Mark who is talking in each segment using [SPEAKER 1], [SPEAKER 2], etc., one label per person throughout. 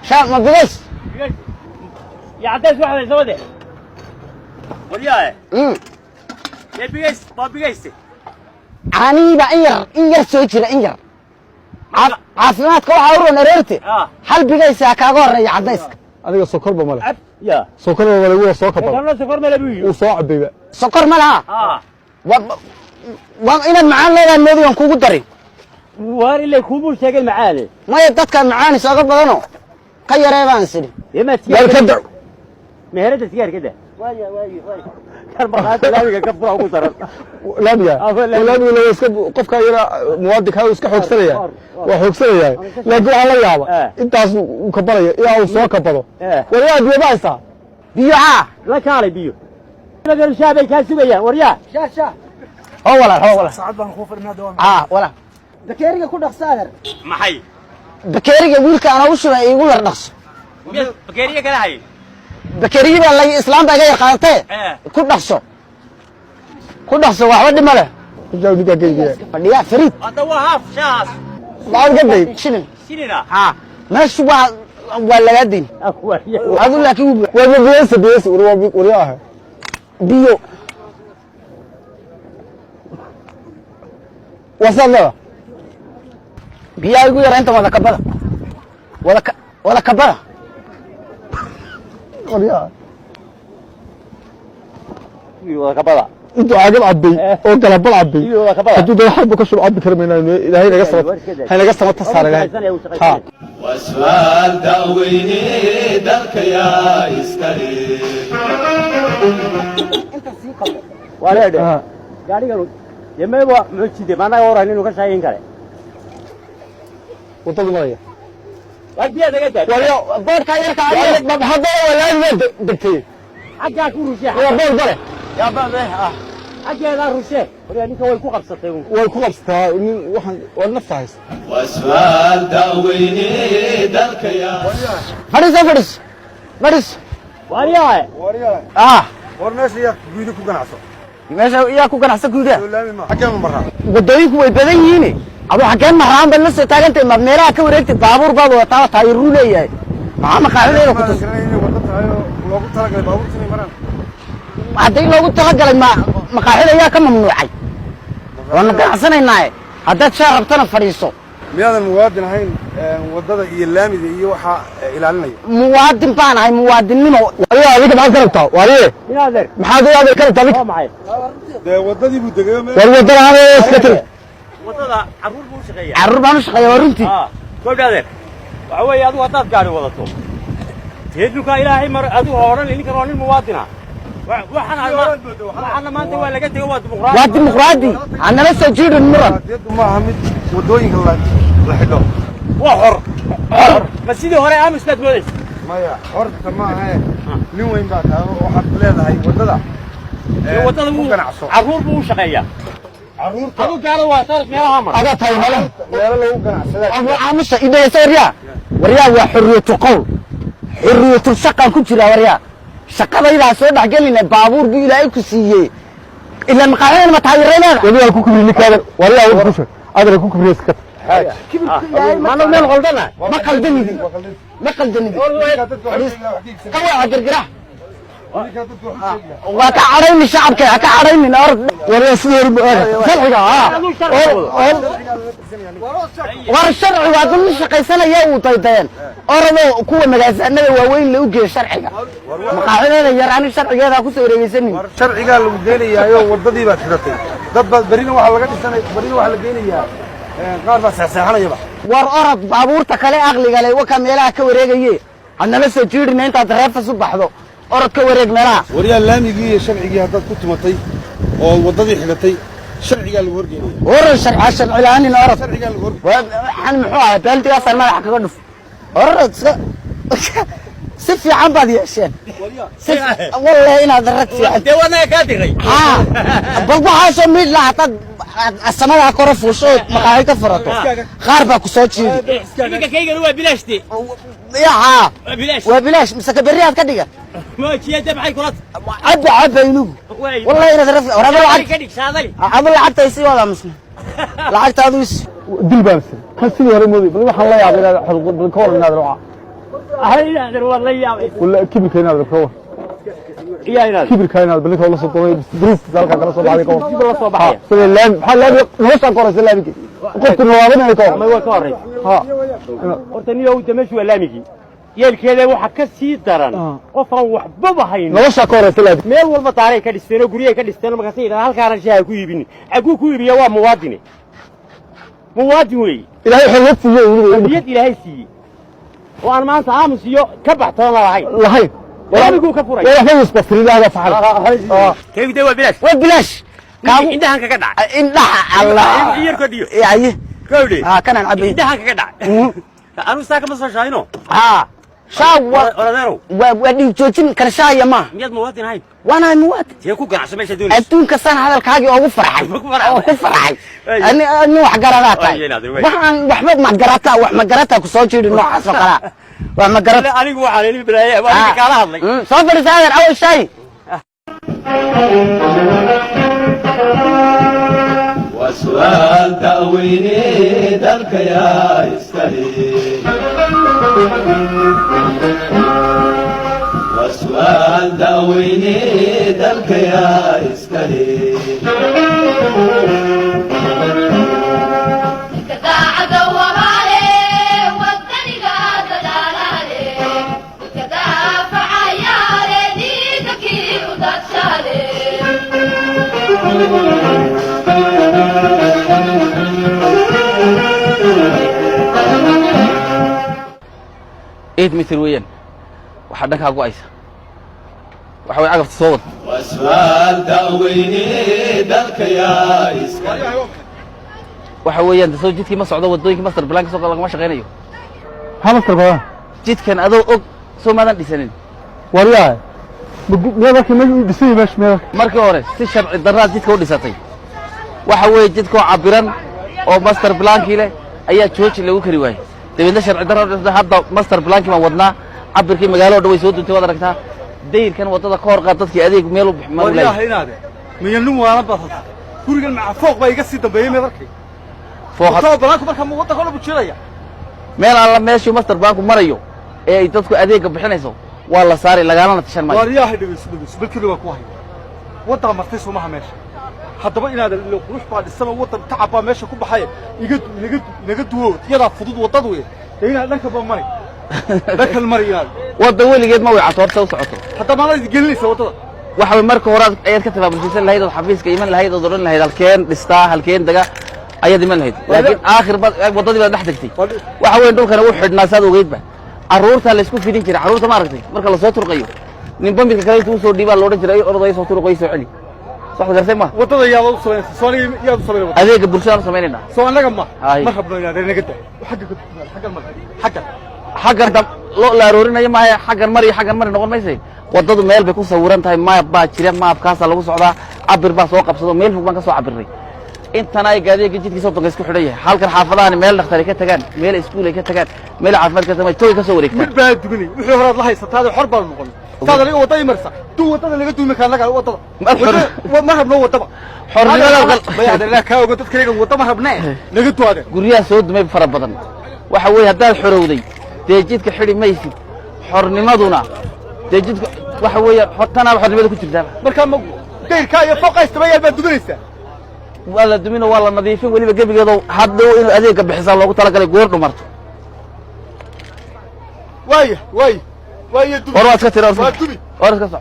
[SPEAKER 1] شاب ما بيجيش
[SPEAKER 2] يا عداس واحد يزوده ولياه يا بيجيس ما بيجيس
[SPEAKER 1] عني بإنجر سويتشر إنجر عافمات كل حورو نريرتي هل بيجيس كاغور يا عداس
[SPEAKER 3] أنا سكر بملا
[SPEAKER 2] يا
[SPEAKER 3] سكر بملا ويا سكر
[SPEAKER 2] أنا سكر ملا بيو
[SPEAKER 3] وصاعب بيبقى
[SPEAKER 1] سكر ملها وإن معان لا الماضي ينكو قدري
[SPEAKER 2] واري اللي كوبو شغل معاني
[SPEAKER 1] ما يدتك معاني ساقط بدنو كير ايبان سيدي
[SPEAKER 2] يما
[SPEAKER 1] تيار
[SPEAKER 2] مهرة تيار كده واي كان مرات لا كفر او قصر
[SPEAKER 3] لا لو اسكب قفك يرى موادك هاو اسك خوغسنيا وخوغسنيا لكن waxa la yaaba intaas uu ka barayo uu soo kabado wariyaa biyo baaysa
[SPEAKER 1] biyaha
[SPEAKER 2] la kaalay biyo laga shaabay ka sugayaan wariyaa
[SPEAKER 1] sha oo wala
[SPEAKER 3] saacad baan ku fadhinaa doon
[SPEAKER 1] wala
[SPEAKER 4] bakeeriga ku dhaqsaader
[SPEAKER 2] maxay
[SPEAKER 1] bakeeriga wiilka ana u shubay igu yar dhaqso
[SPEAKER 2] bakeeriga kala hay
[SPEAKER 1] bakeeriga la islaam baa yar qaatay ku dhaqso waxba dhima leh
[SPEAKER 3] jaw diga geeyay
[SPEAKER 1] fadhiya fariid
[SPEAKER 2] hada waa haaf shaas
[SPEAKER 1] ma gaday shilina meeshu waa laga din adu laakiin
[SPEAKER 3] waa bees wariyaa
[SPEAKER 1] biyo وصلنا بيا يقول أنت ولا كبر ولا كبر
[SPEAKER 2] ولا كبر
[SPEAKER 3] أنت عاجب عبي أو كلام عبي أنت ده حبك شو عبي كرمنا هاي نقصة ما تصار ها
[SPEAKER 5] وسؤال داويني دلك يا إسكالي
[SPEAKER 4] انت سيقه
[SPEAKER 2] ولا ده قاعد يقول يما هو مشيدي ما أنا وراني إنه كشاين كله
[SPEAKER 3] وطلع مايا
[SPEAKER 2] أجي هذا كده
[SPEAKER 1] ولا بور كاير كاير ما بحضر ولا دكتي
[SPEAKER 2] أجي أكون رشيح
[SPEAKER 1] يا بور بره
[SPEAKER 2] يا بابا أجي هذا رشيح وراني كوي كوكب سطيهم
[SPEAKER 3] والكوبستا وحن والنفس
[SPEAKER 5] وسؤال داويني دلك يا
[SPEAKER 1] فرس
[SPEAKER 2] واريا
[SPEAKER 3] ورناش يا بيدو كنعصو
[SPEAKER 1] meesha iyaa ku ganacsan guuda
[SPEAKER 3] xageen maraa
[SPEAKER 1] wadooyinku way badan yihiin adu xageen maraan bal la soo taagantay ma meelaha ka wareegtay baabuur baad wataa taayiru leeyahay maxaa qaacideeda ku tusay
[SPEAKER 3] loogu talagalay baabuurta inay maraan
[SPEAKER 1] haddii loogu talagalay ma qaacida ayaa ka mamnuucay waan ganacsanaynaa haddaad shaa rabtana fadhiiso
[SPEAKER 3] miyaadan muwaadin ahayn wadada iyo laamida iyo waxa ilaalinaya
[SPEAKER 1] muwaadin baan ahay muwaadinnimo waliya adiga maxaad ka rabtaa waliye
[SPEAKER 2] ينادر
[SPEAKER 1] maxaad adiga ka rabtaa
[SPEAKER 2] ما معي
[SPEAKER 3] dee wadadii buu degay
[SPEAKER 1] war wadada aan iska tiri
[SPEAKER 2] وطلع عرور بوش غير
[SPEAKER 1] carruur baan u shaqeeyaa runtii
[SPEAKER 2] كل هذا وعوي أدو هتاف قاري وضعته تهدلك إلهي مر أدو هوران اللي كانوا المواطنة وحنا ما أنت ولا قلت هو ديمقراطي
[SPEAKER 1] waa dimuqraadi annala soo jiidin muran
[SPEAKER 3] maaha mid wadooyinka la xidho
[SPEAKER 2] وحر مسيدي هوري أمس لا تقولش
[SPEAKER 3] maya horta ma ahe nin weyn baa taa waxaad leedahay wadada
[SPEAKER 2] وطلع عرور بوش غير
[SPEAKER 3] carruurta
[SPEAKER 2] أدو قالوا وطلع مياه همر
[SPEAKER 1] adaa tahay mala
[SPEAKER 3] meelo lagu ganacsadaa
[SPEAKER 1] aamusa idaysa waryaa waa xurriyatu qowl xurriyatu shaqan ku jira waryaa shaqadayda soo dhaxgelina baabuur bi ilaahay ku siiyay ila maqaayeen ma taayireynaa
[SPEAKER 3] waliya ku kubri ninkaada waliya uu kusho adana ku kubri iska
[SPEAKER 2] ما نو مين غلطنا
[SPEAKER 1] ma qaldanidi kawaa gargara waa ka cadhayni shacabka ha ka cadhaynin orod
[SPEAKER 3] waliya sidoo
[SPEAKER 1] sharciga war sharci waa dul shaqaysanaya uu daydeen orado kuwa magaasanada waaweyn la u geeyo sharciga maqaacidada yaraan sharcigeeda ku soo wareegaysanin
[SPEAKER 3] sharciga lagu geenayaa wadadii baad xidhatay dad bad barina waxa laga dhisanay barina waxa la geenayaa qaar baa saxsaxanayaba
[SPEAKER 1] war orod baabuurta kale aqliga leh waka meelaha ka wareegayay annala soo jiidina intaad reefta su baxdo orod ka wareeg meelaha
[SPEAKER 3] wariyaa laamigii iyo sharcigii haddaad ku tumatay oo wadadii xidhatay sharciga lagu horgeeyay
[SPEAKER 1] orod sharci la'aan orod
[SPEAKER 3] sharciga lagu horgeeyay
[SPEAKER 1] waxaan muxuu ahaa baaldigaas madaxa kaga dhuf orod si fiican baad yeesheen wallahi inaad rag fiican
[SPEAKER 2] دي وانا كاتغي
[SPEAKER 1] bal waxaasoo mid la hataad asamadaa kora fuusho maqaaxi ka furato qaar baa ku soo jiidi
[SPEAKER 2] كيف كيف هو بلاشتي
[SPEAKER 1] yaa
[SPEAKER 2] بلاش
[SPEAKER 1] waa bilaash mise ka berri aad ka dhigan
[SPEAKER 2] ما شيء دبحي كرات
[SPEAKER 1] cabba inugu wallahi inaad rag waraba lacag
[SPEAKER 2] كديك شاغلي
[SPEAKER 1] aba lacagta isi wada musna lacagta adu is
[SPEAKER 3] dil baan kan sidii hore moodi bal waxaan la yaabay inaad xadgudub ka hor inaad raaca
[SPEAKER 2] هاي هذا والله يا
[SPEAKER 3] ولا كبر كاين هذا كور
[SPEAKER 2] يا هنا
[SPEAKER 3] كبر كاين هذا بلك والله صدقني دروس ذلك كلا صباح عليكم
[SPEAKER 2] كبر الله صباحية
[SPEAKER 3] سلام بحال هذا نص كره سلامك قلت النوابين هيكم
[SPEAKER 2] ما هو كوري
[SPEAKER 3] ها
[SPEAKER 2] hortaniyo uu dameeshu laamigi yeelkeeda waxa ka sii daran qof aan waxba hayn
[SPEAKER 3] نص كره سلام
[SPEAKER 2] meel walba taariikh ka dhisteen guriga ka dhisteen markaas ay halkaan shaaha ku iibin agu ku iibiya waa muwaadin weey
[SPEAKER 3] ilaahay xilad siiyay
[SPEAKER 2] niyad ilaahay siiyay oo aan maanta aamusiyo ka baxtoon
[SPEAKER 3] lahayn
[SPEAKER 2] walaaligu ka furay
[SPEAKER 3] ولا فيس بفريد هذا فعل
[SPEAKER 2] كيف ده وبلاش
[SPEAKER 1] وبلاش
[SPEAKER 2] عندها كذا دع
[SPEAKER 1] indhaha allah
[SPEAKER 2] يركضيو
[SPEAKER 1] yaye
[SPEAKER 2] كودي
[SPEAKER 1] kanaan cabay
[SPEAKER 2] عندها كذا دع أنا ساكن بس شاينه
[SPEAKER 1] ha shaawa
[SPEAKER 2] ولا دارو
[SPEAKER 1] waa dhig joojin karshaaya ma
[SPEAKER 2] مياد موادين هاي
[SPEAKER 1] waana muwaadin
[SPEAKER 2] يكون قناع سميش دوني
[SPEAKER 1] adduunka san hadalkaagii ugu farxay oo ku farxay ani wax garadaa tahay waxaan waxba ma garataa wax ma garataa ku soo jeedin noocaas oo kala wax ma garata
[SPEAKER 2] anigu waxaan ilmi bilaayay waa kala hadlay
[SPEAKER 1] soo fariisaadan awal shay
[SPEAKER 5] وسؤال تأويني ذلك يا إسكالي وسؤال تأويني ذلك يا إسكالي
[SPEAKER 1] مثل وين وحدك هاقو أيسا وحوي عقب تصوت
[SPEAKER 5] وسؤال تأويني ذلك يا إسكالي
[SPEAKER 1] وحوي أنت سو جيت كي مصعد ودوي كي مصدر بلانك سوق الله ما شغينيو
[SPEAKER 3] هذا الكلام
[SPEAKER 1] جيت كان أدو أوك سو ما ندي سنين
[SPEAKER 3] ورياه ماذا كمان بيصير باش ماذا
[SPEAKER 1] markii hore si sharci darraad jidka u dhisatay waxa weeye jidka oo cabiran oo master plan-kii leh ayaa jooji lagu kari waayay dawladda sharci darrada hadda master plan-kii ma wadnaa cabirkii magaalada dhaway soo duntay wad aragtaa dayrkan wadada ka hor qaad dadkii adeeg meel u bixmaan
[SPEAKER 3] ورياه هنا مينو وانا بطل كوريgan maca fooq bay iga sii dambeeyay meedarkay fooq balaanku marka mu wada kala bujiray
[SPEAKER 1] meel alla meeshii master plan-ku marayo ee ay dadku adeeg bixinayso waa la saaray lagaalana tashan maayo
[SPEAKER 3] ورياه dhibis bilkii waa ku hay wada martay Soomaha meesha haddaba inaad ruux baad isma wada tacaba meesha ku baxay iga duwo yada fudud wadadu weey inaad dhanka ba maray dhanka maray inaad
[SPEAKER 1] wada weligeed ma way catorta u socoto
[SPEAKER 3] haddaba ma la gelinaysa wadada
[SPEAKER 1] waxa marka hore ayaad ka tabaabulsan lahayd oo xafiiska iman lahayd oo doran lahayd halkeen dhistaa halkeen daga ayaad iman lahayd laakiin aakhir wadadii baa dhex tagtay waxa weyn dhulkana uu xidhnaa saad ogeydba caruurta la isku fidin jiray caruurta ma aragtay marka la soo turqayo nin bambiga kale intuu soo dhiibaa loo jiray orday soo turqay soo celi صح غير ما
[SPEAKER 3] wadada yaa loo sameeyay sooni yaa soo sameeyay
[SPEAKER 1] adeega bulshada sameeynaa
[SPEAKER 3] soo anaga ma rabno inaad naga
[SPEAKER 1] xaggan dab loo la aroorinayo ma xaggan mari noqon maysay wadadu meel bay ku sawiran tahay maap baa jira maapkaas lagu socdaa cabir baa soo qabsado meel fog baan ka soo cabirnay intana ay gaadiga jidkiisa waddanka isku xidhan yahay halkan xaafadahan meel dhakhtar ka tagaan meel iskuul ay ka tagaan meel caafimaad ka tagaan toy ka soo wareegtaan
[SPEAKER 3] mid baa dugni wixii hore la haysataa xor baa noqon taada laga waday marsa duu wadada laga duumi kan laga wadada ma rabno wadada
[SPEAKER 1] xornimada
[SPEAKER 3] bayadana ka oga dadka laga wadada ma rabnaa laga duwada
[SPEAKER 1] guriyaha soo dumay fara badan waxa weey hadaad xorowday deejidka xiri maysid xornimaduna deejidka waxa weey xortana xornimada ku jirtaa
[SPEAKER 3] marka ma deyrka iyo fooqaysta bayal baa duminaysa
[SPEAKER 1] wala dumino wala nadiifin waliba gabigeedo hadda inuu adeega bixisaa loogu talagalay goor dhumarto
[SPEAKER 3] waay
[SPEAKER 1] warwaad ka tira warwaad ka soco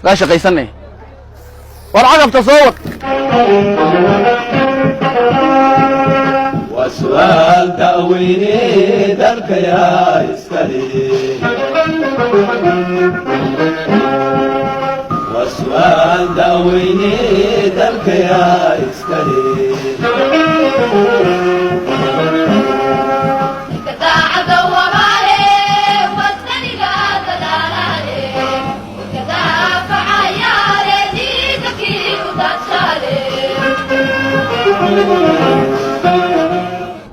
[SPEAKER 1] gaa shaqaysanay war cagabta soo wad
[SPEAKER 5] وسؤال تأويني ذلك يا إسكالي وسؤال تأويني ذلك يا إسكالي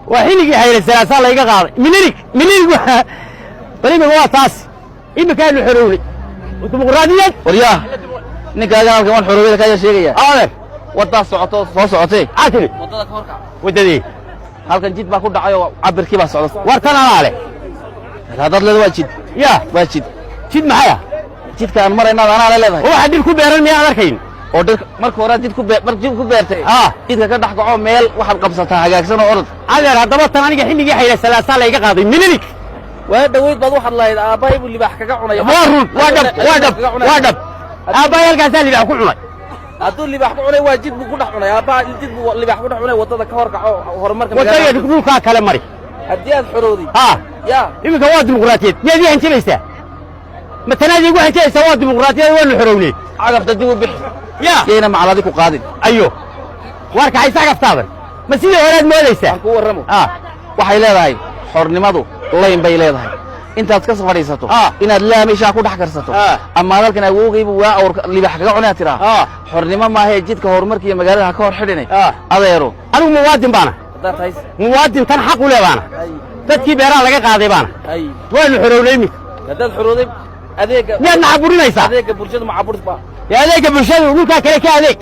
[SPEAKER 2] وحينك حيل السلاسل لا يقاضي منيرك بريمك هو تاس إما كان الحروري وديمقراطية
[SPEAKER 1] ورياه ninka ayaa halkan xorowada ka sheegaya aade wada socoto soo socotay
[SPEAKER 2] عاتري
[SPEAKER 1] wadada ka horka
[SPEAKER 2] وددي
[SPEAKER 1] halkan jid baa ku dhacay oo cabirkii baa socdo
[SPEAKER 2] وارتنا عليه
[SPEAKER 1] هذا اللي واجد
[SPEAKER 2] يا
[SPEAKER 1] واجد
[SPEAKER 2] جد معايا
[SPEAKER 1] جد كان مرة إن أنا على لذا
[SPEAKER 2] واحد دير كوبيرن ميا أذكرين
[SPEAKER 1] oo dadka marka hore did ku beertay jidka ka dhaxgaco meel waxaad qabsataa hagaagsan oo orod
[SPEAKER 2] adeer haddaba tan aniga xilligii xayla salaasaa la iga qaaday minilik
[SPEAKER 1] waa dhaweyd baad waxaad lahayd aabbahay buu libaax kaga cunay
[SPEAKER 2] waa dhab aabbahay halkaasaa libaax ku cunay
[SPEAKER 1] hadduu libaax ku cunay waa jid buu ku dhex cunay aabbaha jid buu libaax ku dhex cunay waddada ka hor kaco horumarka
[SPEAKER 2] wadada dhulkaa kale mari
[SPEAKER 1] haddii aad xorowday yaa
[SPEAKER 2] iminka waa dimuqraatiyad miyaad ii hanjabaysaa ma tanaad iigu hanjabaysaa waa dimuqraatiyad waanu xorownay
[SPEAKER 1] cagafta dib u bixi
[SPEAKER 2] يا
[SPEAKER 1] معلادي ku qaadin
[SPEAKER 2] ayo warka ay sagaftaban ma sidii horeed moodaysa
[SPEAKER 1] aan ku warramo waxay leedahay xornimadu leyn bay leedahay intaad ka safariisato inaad laamisha ku dhax karsato ama dalkan awoogaybu waa awr libaax kaga cunaa tira xornimo ma ahay jidka horumarka iyo magaalada ka hor xidhinay adeero
[SPEAKER 2] anigu muwaadin baana muwaadin tan xaq u leeyahay dadkii beeraha laga qaaday baana waanu xorownay mid
[SPEAKER 1] dad xorowday adeega
[SPEAKER 2] yaad nacaburinaysa
[SPEAKER 1] adeega bulshada ma caburisba
[SPEAKER 2] يا عليك بالشيء وقولك كذا كذا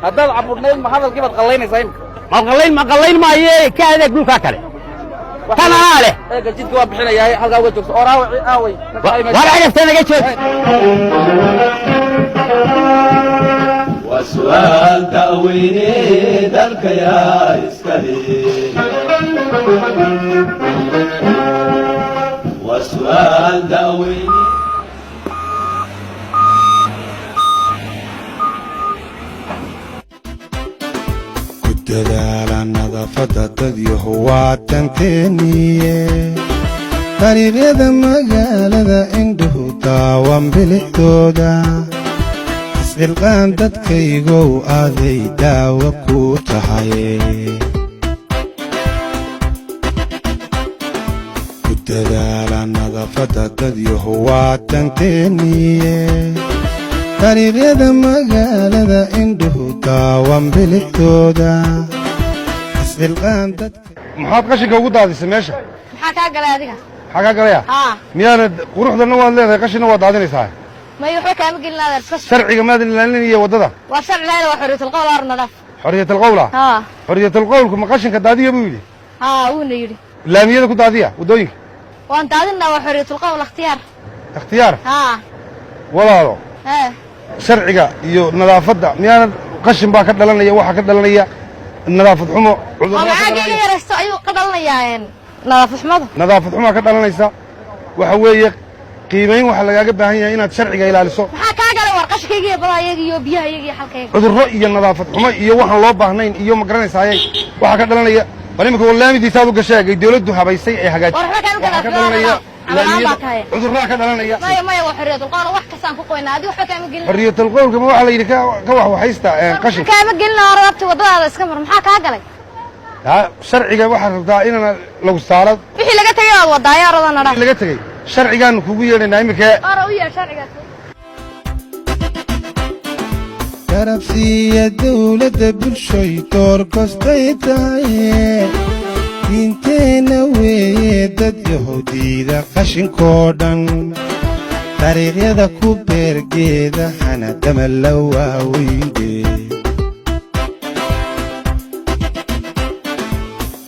[SPEAKER 1] هذا عبودنا ما هذا كيف تقلين زين
[SPEAKER 2] ما قلين ما هي كذا قولك كذا كان عليه
[SPEAKER 1] إيه جيت جواب حين يا هذا وجهك أوراوي أوي
[SPEAKER 2] ولا عرفت أنا قلت
[SPEAKER 5] وسؤال تأويني ذلك يا إسكالي وسؤال تأويني
[SPEAKER 6] dadaala nadaafadda dadyahu waa tanteeniye dariiqyada magaalada indhuhu daawan bilixdooda iscilqaan dadkaygow aaday daawa ku tahay ku dadaala nadaafadda dadyahu waa tanteeniye dariiqyada magaalada indhuhu daawan bilixdooda iscilqaan dadka
[SPEAKER 3] maxaad qashinka ugu daadisay meesha
[SPEAKER 7] maxaa kaa galay adiga
[SPEAKER 3] maxaa kaa galaya miyaanad quruxdana waad leedahay qashinna waad daadinaysaa
[SPEAKER 7] may waxba kaama gelin adeer iska
[SPEAKER 3] sharciga maad ilaalinaya waddada
[SPEAKER 7] waa sharci leedahay waa xorriyatul qowl nadaaf
[SPEAKER 3] xorriyatul qowla xorriyatul qowlku ma qashinka daadiya buu yidhi
[SPEAKER 7] wuuna yidhi
[SPEAKER 3] laamiyada ku daadiya waddooyinka
[SPEAKER 7] waan daadinaa waa xorriyatul qowl
[SPEAKER 3] ikhtiyaar walaalo sharciga iyo nadaafadda miyaanad qashin baa ka dhalanaya waxa ka dhalanaya nadaafad xumo
[SPEAKER 7] maxaa yaraysto ayuu ka dhalanayaa nadaafad xumada
[SPEAKER 3] nadaafad xumo ka dhalanaysa waxa weeye qiimayn waxa lagaaga baahan yahay inaad sharciga ilaaliso
[SPEAKER 7] maxaa kaa galay war qashkayga iyo badaayga iyo biyaha iyo xalkayga
[SPEAKER 3] cudurro iyo nadaafad xumo iyo waxaan loo baahnayn iyo ma garanaysay waxa ka dhalanaya bal imika walaamidiisa aad u gashay dawladdu habaysay ee hagaajisay
[SPEAKER 7] waxa ka dhalanaya
[SPEAKER 3] cudurraa ka dhalanaya
[SPEAKER 7] maya waa xorriyatul qowl wax kastaan ku qoynaa adiga waxba kaama gelin
[SPEAKER 3] xorriyatul qowlka ma waxa la yidhi ka wax waxaysta qashin
[SPEAKER 7] kaama gelin rabta waddadaada iska mar maxaa kaa galay
[SPEAKER 3] sharciga waxaad rabtaa inaan lagu saaro
[SPEAKER 7] wixii laga tegay waad wadaa yaa radana dhaa
[SPEAKER 3] laga tegay sharcigaanu kugu yeedhaynaa imika
[SPEAKER 7] u yeedh sharcigaas
[SPEAKER 6] garabsiiya dawladda bulshoy door kostay tahay diinteenna weeye dad yahuudiida qashinkoo dhan dariiqyada ku beergeeda hana dama la waaweyde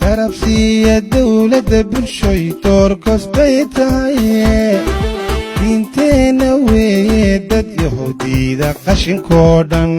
[SPEAKER 6] garabsiiya dawladda bulshoy door kostay tahay diinteenna weeye dad yahuudiida qashinkoo dhan